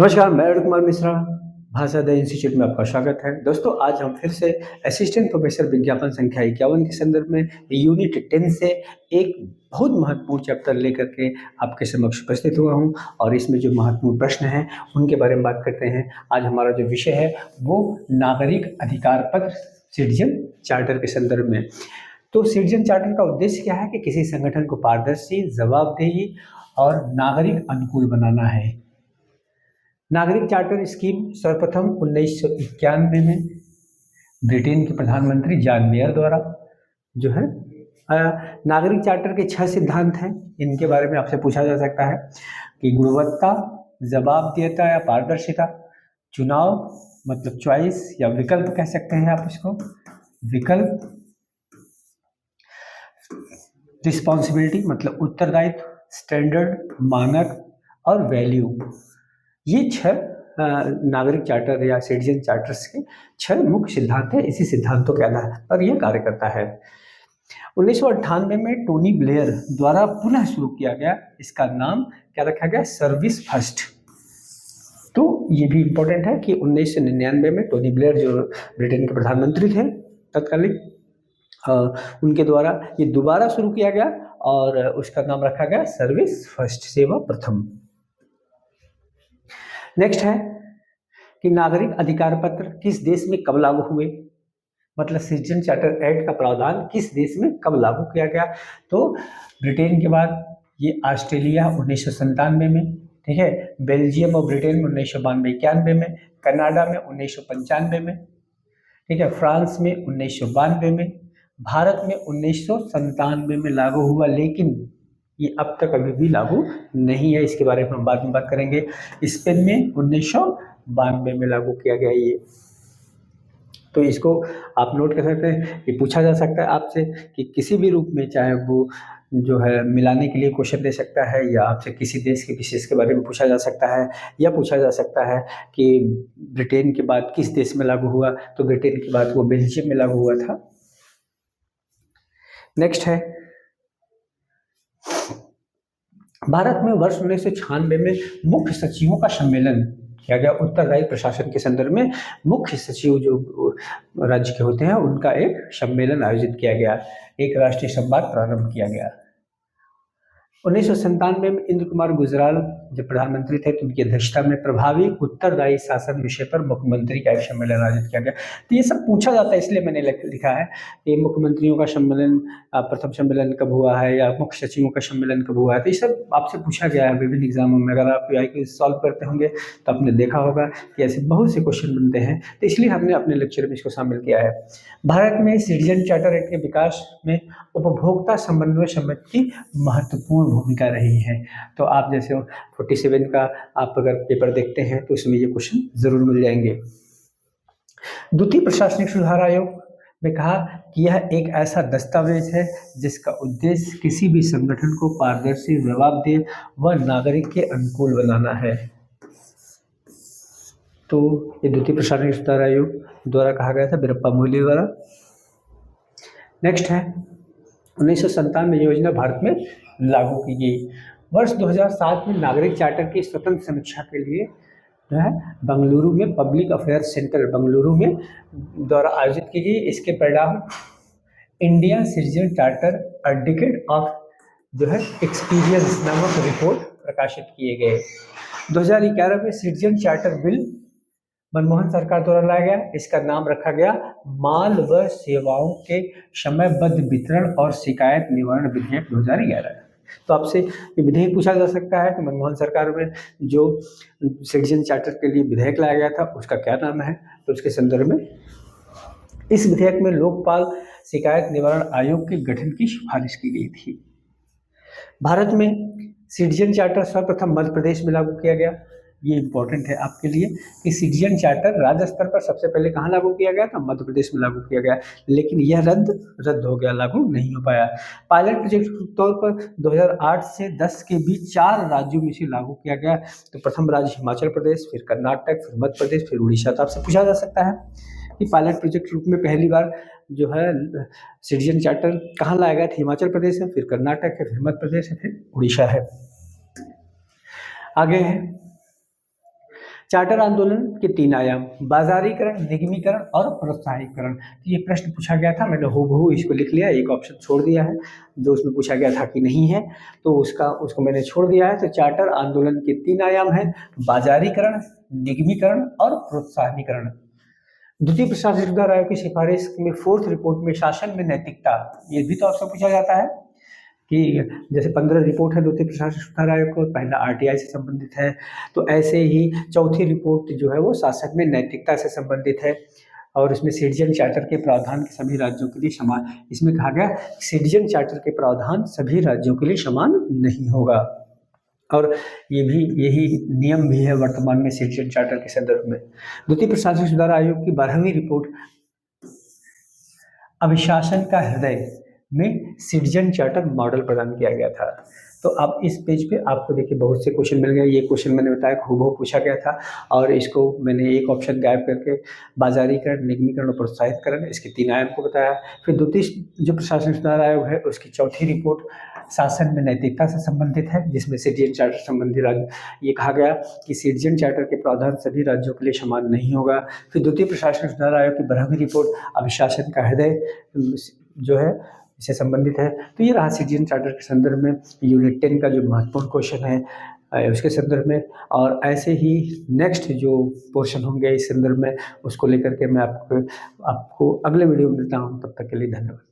नमस्कार, मैं अरुण कुमार मिश्रा, भाषा अध्ययन इंस्टीट्यूट में आपका स्वागत है। दोस्तों, आज हम फिर से असिस्टेंट प्रोफेसर विज्ञापन संख्या 51 के संदर्भ में यूनिट 10 से एक बहुत महत्वपूर्ण चैप्टर लेकर के आपके समक्ष उपस्थित हुआ हूँ और इसमें जो महत्वपूर्ण प्रश्न हैं, उनके बारे में बात करते हैं। आज हमारा जो विषय है, वो नागरिक अधिकार पत्र सिटीजन चार्टर के संदर्भ में। तो सिटीजन चार्टर का उद्देश्य क्या है कि किसी संगठन को पारदर्शी, जवाबदेही और नागरिक अनुकूल बनाना है। नागरिक चार्टर स्कीम सर्वप्रथम 1991 में ब्रिटेन के प्रधानमंत्री जॉन मेयर द्वारा जो है नागरिक चार्टर के 6 सिद्धांत हैं। इनके बारे में आपसे पूछा जा सकता है कि गुणवत्ता, जवाबदेहिता या पारदर्शिता, चुनाव मतलब चॉइस या विकल्प कह सकते हैं आप इसको, विकल्प, रिस्पॉन्सिबिलिटी मतलब उत्तरदायित्व, स्टैंडर्ड मानक और वैल्यू। ये 6 नागरिक चार्टर या सिटीजन चार्टर्स के 6 मुख्य सिद्धांत हैं। इसी सिद्धांतों के आधार पर यह कार्य करता है। 1998 में टोनी ब्लेयर द्वारा पुनः शुरू किया गया, इसका नाम क्या रखा गया, सर्विस फर्स्ट। तो ये भी इम्पोर्टेंट है कि 1999 में टोनी ब्लेयर जो ब्रिटेन के प्रधानमंत्री थे तत्कालीन, उनके द्वारा ये दोबारा शुरू किया गया और उसका नाम रखा गया सर्विस फर्स्ट, सेवा प्रथम। नेक्स्ट है कि नागरिक अधिकार पत्र किस देश में कब लागू हुए, मतलब सिटीजन चार्टर एक्ट का प्रावधान किस देश में कब लागू किया गया। तो ब्रिटेन के बाद ये ऑस्ट्रेलिया 1997 में, ठीक है, बेल्जियम और ब्रिटेन में 1992-91 में, कनाडा में 1995 में, ठीक है, फ्रांस में 1992 में, भारत में 1997 में लागू हुआ, लेकिन ये अब तक अभी भी लागू नहीं है। इसके बारे में हम बाद में बात करेंगे। स्पेन में 1992 में लागू किया गया ये। तो इसको आप नोट कर सकते हैं। ये पूछा जा सकता है आपसे कि किसी भी रूप में, चाहे वो जो है मिलाने के लिए क्वेश्चन दे सकता है या आपसे किसी देश के विशेष के बारे में पूछा जा सकता है, या पूछा जा सकता है कि ब्रिटेन के बाद किस देश में लागू हुआ, तो ब्रिटेन के बाद वो बेल्जियम में लागू हुआ था। नेक्स्ट है, भारत में वर्ष 1996 में मुख्य सचिवों का सम्मेलन किया गया। उत्तरदायी प्रशासन के संदर्भ में मुख्य सचिव जो राज्य के होते हैं उनका एक सम्मेलन आयोजित किया गया, एक राष्ट्रीय संवाद प्रारंभ किया गया। 1997 में इंद्र कुमार गुजराल जब प्रधानमंत्री थे तो उनकी अध्यक्षता में प्रभावी उत्तरदायी शासन विषय पर मुख्यमंत्री का एक सम्मेलन आयोजित किया गया। तो ये सब पूछा जाता है, इसलिए मैंने लिखा है कि मुख्यमंत्रियों का सम्मेलन, प्रथम सम्मेलन कब हुआ है या मुख्य सचिवों का सम्मेलन कब हुआ है। तो ये सब आपसे पूछा गया है विभिन्न एग्जामों में। अगर आप IQ सॉल्व करते होंगे तो आपने देखा होगा कि ऐसे बहुत से क्वेश्चन बनते हैं, तो इसलिए हमने अपने लेक्चर में इसको शामिल किया है। भारत में सिटीजन चार्टर एक्ट के विकास में उपभोक्ता समन्वय समिति की महत्वपूर्ण भूमिका रही है। तो आप जैसे 47 का आप अगर पेपर देखते हैं तो उसमें ये क्वेश्चन जरूर मिल जाएंगे। द्वितीय प्रशासनिक सुधार आयोग में कहा कि यह एक ऐसा दस्तावेज है जिसका उद्देश्य किसी भी संगठन को पारदर्शी, जवाबदेह व नागरिक के अनुकूल बनाना है। तो ये द्वितीय प्रशासनिक सुधार आयोग द्वारा कहा गया था, वीरप्पा मोइली द्वारा। नेक्स्ट है, 1997 में योजना भारत में लागू की गई। वर्ष 2007 में नागरिक चार्टर की स्वतंत्र समीक्षा के लिए जो है बंगलुरु में पब्लिक अफेयर्स सेंटर बंगलुरु में द्वारा आयोजित की गई। इसके परिणाम Indian citizen charter a decade of जो है एक्सपीरियंस नामक रिपोर्ट प्रकाशित किए गए। 2011 में सिटीजन चार्टर बिल मनमोहन सरकार द्वारा लाया गया। इसका नाम रखा गया माल व सेवाओं के समयबद्ध वितरण और शिकायत निवारण विधेयक 2011। तो आपसे ये विधेयक पूछा जा सकता है कि मनमोहन सरकार में जो सिटीजन चार्टर के लिए विधेयक लाया गया था उसका क्या नाम है। तो उसके संदर्भ में इस विधेयक में लोकपाल शिकायत निवारण आयोग के गठन की सिफारिश की गई थी। भारत में सिटीजन चार्टर सर्वप्रथम मध्य प्रदेश में लागू किया गया। ये इंपॉर्टेंट है आपके लिए कि सिटीजन चार्टर राज्य स्तर पर सबसे पहले कहाँ लागू किया गया था, मध्य प्रदेश में लागू किया गया, लेकिन यह रद्द हो गया, लागू नहीं हो पाया। पायलट प्रोजेक्ट के तौर पर 2008 से 10 के बीच 4 राज्यों में से लागू किया गया। तो प्रथम राज्य हिमाचल प्रदेश, फिर कर्नाटक, फिर मध्य प्रदेश, फिर उड़ीसा। तो आपसे पूछा जा सकता है कि पायलट प्रोजेक्ट रूप में पहली बार जो है सिटीजन चार्टर कहाँ लाया गया था, हिमाचल प्रदेश है, फिर कर्नाटक है, फिर मध्य प्रदेश है, फिर उड़ीसा है। आगे है चार्टर आंदोलन के 3 आयाम, बाजारीकरण, निगमीकरण और प्रोत्साहिकरण। तो ये प्रश्न पूछा गया था, मैंने हूबहू इसको लिख लिया, एक ऑप्शन छोड़ दिया है जो उसमें पूछा गया था कि नहीं है, तो उसको मैंने छोड़ दिया है। तो चार्टर आंदोलन के 3 आयाम हैं, बाजारीकरण, निगमीकरण और प्रोत्साहनीकरण। द्वितीय प्रशासनिक सुधार आयोग की सिफारिश में 4th रिपोर्ट में शासन में नैतिकता, ये भी तो आपसे पूछा जाता है कि जैसे 15 रिपोर्ट है द्वितीय प्रशासनिक सुधार आयोग को, पहला आरटीआई से संबंधित है, तो ऐसे ही चौथी रिपोर्ट जो है वो शासन में नैतिकता से संबंधित है। और इसमें सिटीजन चार्टर के प्रावधान सभी राज्यों के लिए समान, इसमें कहा गया सिटीजन चार्टर के प्रावधान सभी राज्यों के लिए समान नहीं होगा। और यही नियम भी है वर्तमान में सिटीजन चार्टर के संदर्भ में। द्वितीय प्रशासनिक सुधार आयोग की 12वीं रिपोर्ट अभिशासन का हृदय में सिटीजन चार्टर मॉडल प्रदान किया गया था। तो अब इस पेज पे आपको देखिए बहुत से क्वेश्चन मिल गए। ये क्वेश्चन मैंने बताया हूबहू पूछा गया था और इसको मैंने एक ऑप्शन गायब करके बाजारीकरण, निगमीकरण और प्रोत्साहितकरण, इसके 3 आयाम को बताया। फिर द्वितीय जो प्रशासनिक सुधार आयोग है उसकी चौथी रिपोर्ट शासन में नैतिकता से संबंधित है, जिसमें सिटीजन चार्टर संबंधी राज्य, ये कहा गया कि सिटीजन चार्टर के प्रावधान सभी राज्यों के लिए समान नहीं होगा। फिर द्वितीय प्रशासनिक सुधार आयोग की 12वीं रिपोर्ट अभिशासन का हृदय जो है इससे संबंधित है। तो ये रहा सिटीजन चार्टर के संदर्भ में यूनिट 10 का जो महत्वपूर्ण क्वेश्चन है उसके संदर्भ में। और ऐसे ही नेक्स्ट जो पोर्शन होंगे इस संदर्भ में उसको लेकर के मैं आपको अगले वीडियो में मिलता हूँ। तब तक के लिए धन्यवाद।